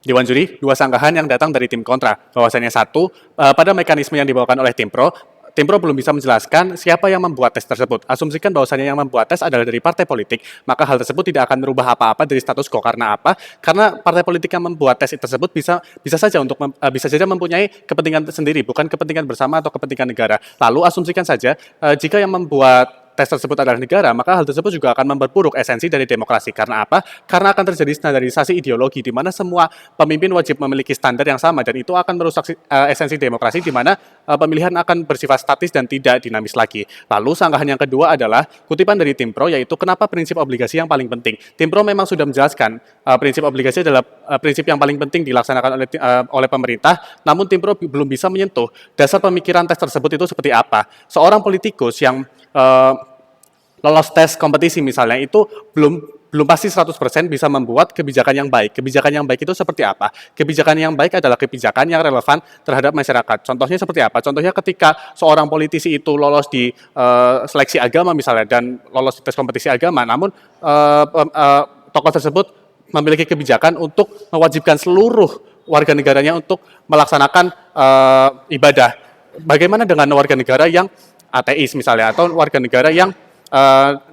Dewan juri, dua sanggahan yang datang dari tim kontra. Bahwasannya satu, pada mekanisme yang dibawakan oleh tim pro belum bisa menjelaskan siapa yang membuat tes tersebut. Asumsikan bahwasannya yang membuat tes adalah dari partai politik, maka hal tersebut tidak akan merubah apa-apa dari status quo. Karena apa? Karena partai politik yang membuat tes tersebut bisa saja mempunyai kepentingan sendiri, bukan kepentingan bersama atau kepentingan negara. Lalu asumsikan saja jika yang membuat tes tersebut adalah negara, maka hal tersebut juga akan memperburuk esensi dari demokrasi. Karena apa? Karena akan terjadi standarisasi ideologi, di mana semua pemimpin wajib memiliki standar yang sama, dan itu akan merusak esensi demokrasi, di mana pemilihan akan bersifat statis dan tidak dinamis lagi. Lalu sanggahan yang kedua adalah kutipan dari tim pro, yaitu kenapa prinsip obligasi yang paling penting. Tim pro memang sudah menjelaskan prinsip obligasi adalah prinsip yang paling penting dilaksanakan oleh pemerintah, namun tim pro belum bisa menyentuh dasar pemikiran tes tersebut itu seperti apa. Seorang politikus yang lolos tes kompetisi misalnya itu belum pasti 100% bisa membuat kebijakan yang baik. Kebijakan yang baik itu seperti apa? Kebijakan yang baik adalah kebijakan yang relevan terhadap masyarakat. Contohnya seperti apa? Contohnya ketika seorang politisi itu lolos di seleksi agama misalnya dan lolos di tes kompetisi agama, namun tokoh tersebut memiliki kebijakan untuk mewajibkan seluruh warga negaranya untuk melaksanakan ibadah. Bagaimana dengan warga negara yang ateis misalnya, atau warga negara yang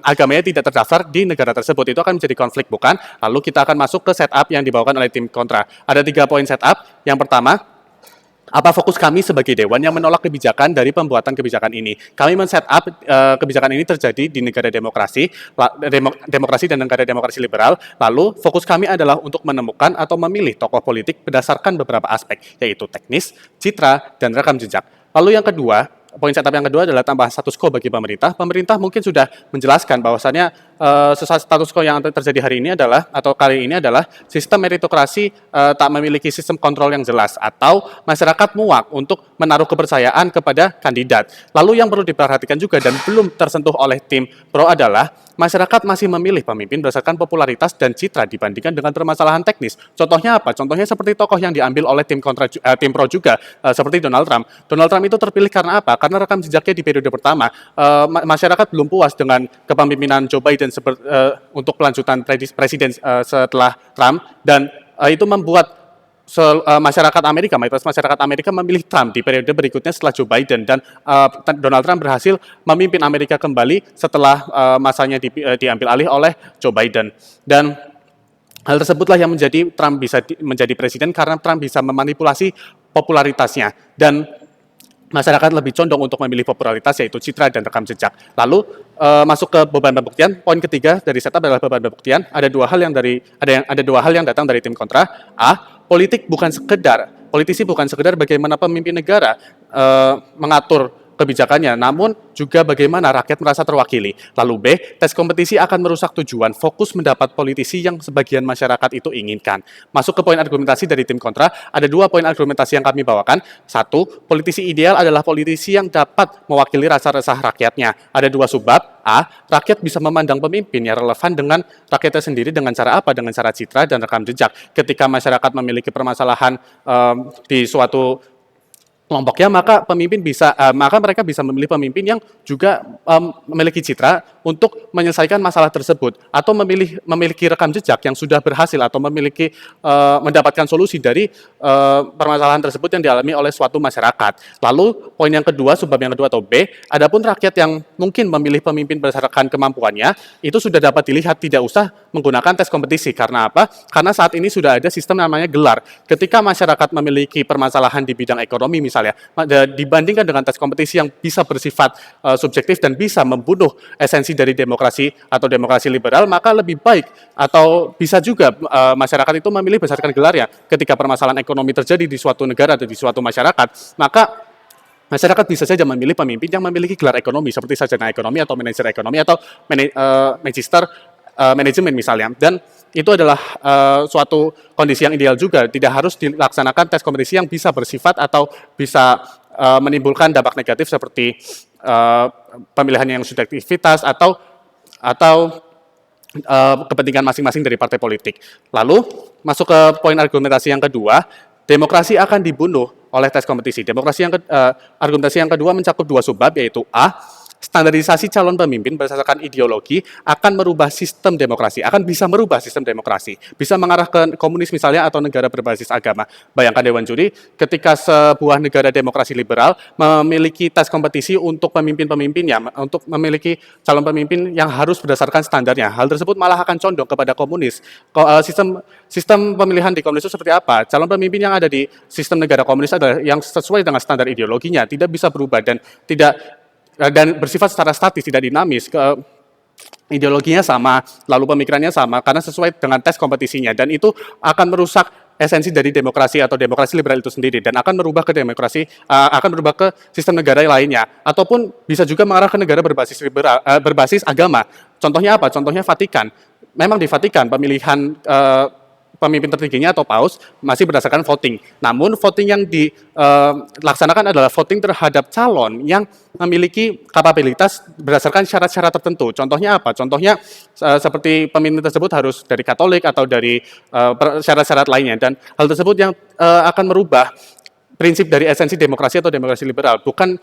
agamanya tidak terdaftar di negara tersebut? Itu akan menjadi konflik, bukan? Lalu kita akan masuk ke setup yang dibawakan oleh tim kontra. Ada 3 poin setup. Yang pertama, apa fokus kami sebagai dewan yang menolak kebijakan dari pembuatan kebijakan ini? Kami men-setup kebijakan ini terjadi di negara demokrasi dan negara demokrasi liberal. Lalu fokus kami adalah untuk menemukan atau memilih tokoh politik berdasarkan beberapa aspek, yaitu teknis, citra, dan rekam jejak. Lalu yang kedua, poin setup yang kedua adalah tambahan status quo bagi pemerintah. Pemerintah mungkin sudah menjelaskan bahwasannya status quo yang terjadi hari ini adalah, atau kali ini adalah, sistem meritokrasi tak memiliki sistem kontrol yang jelas, atau masyarakat muak untuk menaruh kepercayaan kepada kandidat. Lalu yang perlu diperhatikan juga dan belum tersentuh oleh tim pro adalah masyarakat masih memilih pemimpin berdasarkan popularitas dan citra dibandingkan dengan permasalahan teknis. Contohnya apa? Contohnya seperti tokoh yang diambil oleh tim pro juga, seperti Donald Trump. Donald Trump itu terpilih karena apa? Karena rekam jejaknya di periode pertama, masyarakat belum puas dengan kepemimpinan Joe Biden untuk pelanjutan presiden setelah Trump, dan itu membuat mayoritas masyarakat Amerika memilih Trump di periode berikutnya setelah Joe Biden, dan Donald Trump berhasil memimpin Amerika kembali setelah masanya diambil alih oleh Joe Biden. Dan hal tersebutlah yang menjadi Trump bisa menjadi presiden, karena Trump bisa memanipulasi popularitasnya, dan masyarakat lebih condong untuk memilih popularitas, yaitu citra dan rekam jejak. Lalu masuk ke beban pembuktian. Poin ketiga dari setup adalah beban pembuktian. Ada dua hal yang datang dari tim kontra. Politisi bukan sekedar bagaimana pemimpin negara mengatur kebijakannya, namun juga bagaimana rakyat merasa terwakili. Lalu B, tes kompetisi akan merusak tujuan fokus mendapat politisi yang sebagian masyarakat itu inginkan. Masuk ke poin argumentasi dari tim kontra, ada 2 poin argumentasi yang kami bawakan. 1, politisi ideal adalah politisi yang dapat mewakili rasa resah rakyatnya. Ada 2 subbab. A, rakyat bisa memandang pemimpin yang relevan dengan rakyatnya sendiri dengan cara apa? Dengan cara citra dan rekam jejak. Ketika masyarakat memiliki permasalahan di suatu kelompoknya, maka mereka bisa memilih pemimpin yang juga memiliki citra untuk menyelesaikan masalah tersebut, atau memiliki rekam jejak yang sudah berhasil, atau mendapatkan solusi dari permasalahan tersebut yang dialami oleh suatu masyarakat. Lalu poin yang kedua, subbab yang kedua atau B, adapun rakyat yang mungkin memilih pemimpin berdasarkan kemampuannya, itu sudah dapat dilihat, tidak usah menggunakan tes kompetisi. Karena apa? Karena saat ini sudah ada sistem namanya gelar. Ketika masyarakat memiliki permasalahan di bidang ekonomi misalnya, dibandingkan dengan tes kompetisi yang bisa bersifat subjektif dan bisa membunuh esensi dari demokrasi atau demokrasi liberal, maka lebih baik, atau bisa juga masyarakat itu memilih berdasarkan gelarnya. Ketika permasalahan ekonomi terjadi di suatu negara atau di suatu masyarakat, maka masyarakat bisa saja memilih pemimpin yang memiliki gelar ekonomi, seperti sarjana ekonomi atau manajer ekonomi atau magister manajemen misalnya. Dan itu adalah suatu kondisi yang ideal juga, tidak harus dilaksanakan tes kompetisi yang bisa bersifat atau bisa menimbulkan dampak negatif seperti pemilihan yang subjektivitas atau kepentingan masing-masing dari partai politik. Lalu masuk ke poin argumentasi yang kedua, demokrasi akan dibunuh oleh tes kompetisi. Argumentasi yang kedua mencakup 2 subbab, yaitu A, standarisasi calon pemimpin berdasarkan ideologi akan merubah sistem demokrasi, akan bisa merubah sistem demokrasi, bisa mengarah ke komunis misalnya atau negara berbasis agama. Bayangkan Dewan Juri, ketika sebuah negara demokrasi liberal memiliki tes kompetisi untuk pemimpin-pemimpinnya, untuk memiliki calon pemimpin yang harus berdasarkan standarnya. Hal tersebut malah akan condong kepada komunis. Sistem pemilihan di komunis itu seperti apa? Calon pemimpin yang ada di sistem negara komunis adalah yang sesuai dengan standar ideologinya, tidak bisa berubah dan bersifat secara statis, tidak dinamis. Ideologinya sama, lalu pemikirannya sama, karena sesuai dengan tes kompetisinya, dan itu akan merusak esensi dari demokrasi atau demokrasi liberal itu sendiri, dan akan merubah ke demokrasi, akan berubah ke sistem negara lainnya, ataupun bisa juga mengarah ke negara berbasis liberal, berbasis agama. Contohnya apa? Contohnya Vatikan. Memang di Vatikan pemilihan pemimpin tertingginya atau paus masih berdasarkan voting. Namun voting yang dilaksanakan adalah voting terhadap calon yang memiliki kapabilitas berdasarkan syarat-syarat tertentu. Contohnya apa? Contohnya seperti pemimpin tersebut harus dari Katolik atau dari syarat-syarat lainnya. Dan hal tersebut yang akan merubah prinsip dari esensi demokrasi atau demokrasi liberal. Bukan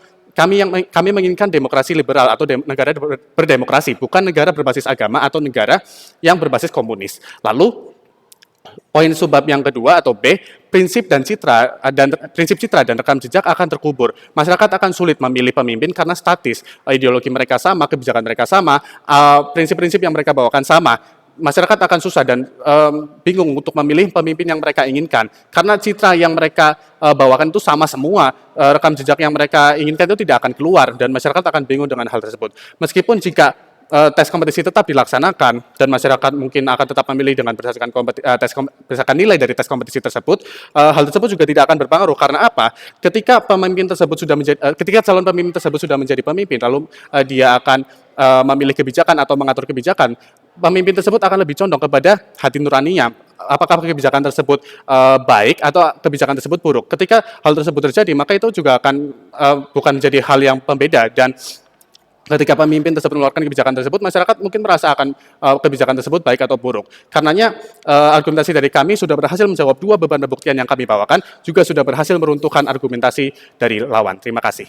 kami menginginkan demokrasi liberal atau negara berdemokrasi, bukan negara berbasis agama atau negara yang berbasis komunis. Lalu poin subbab yang kedua atau B, prinsip citra dan rekam jejak akan terkubur. Masyarakat akan sulit memilih pemimpin karena statis, ideologi mereka sama, kebijakan mereka sama, prinsip-prinsip yang mereka bawakan sama. Masyarakat akan susah dan bingung untuk memilih pemimpin yang mereka inginkan karena citra yang mereka bawakan itu sama semua, rekam jejak yang mereka inginkan itu tidak akan keluar dan masyarakat akan bingung dengan hal tersebut. Meskipun jika tes kompetisi tetap dilaksanakan dan masyarakat mungkin akan tetap memilih dengan berdasarkan nilai dari tes kompetisi tersebut, hal tersebut juga tidak akan berpengaruh karena apa? Ketika calon pemimpin tersebut sudah menjadi pemimpin, lalu dia akan memilih kebijakan atau mengatur kebijakan, pemimpin tersebut akan lebih condong kepada hati nuraninya. Apakah kebijakan tersebut baik atau kebijakan tersebut buruk? Ketika hal tersebut terjadi, maka itu juga akan bukan menjadi hal yang pembeda, dan ketika pemimpin tersebut mengeluarkan kebijakan tersebut, masyarakat mungkin merasa akan kebijakan tersebut baik atau buruk. Karenanya argumentasi dari kami sudah berhasil menjawab dua beban pembuktian yang kami bawakan, juga sudah berhasil meruntuhkan argumentasi dari lawan. Terima kasih.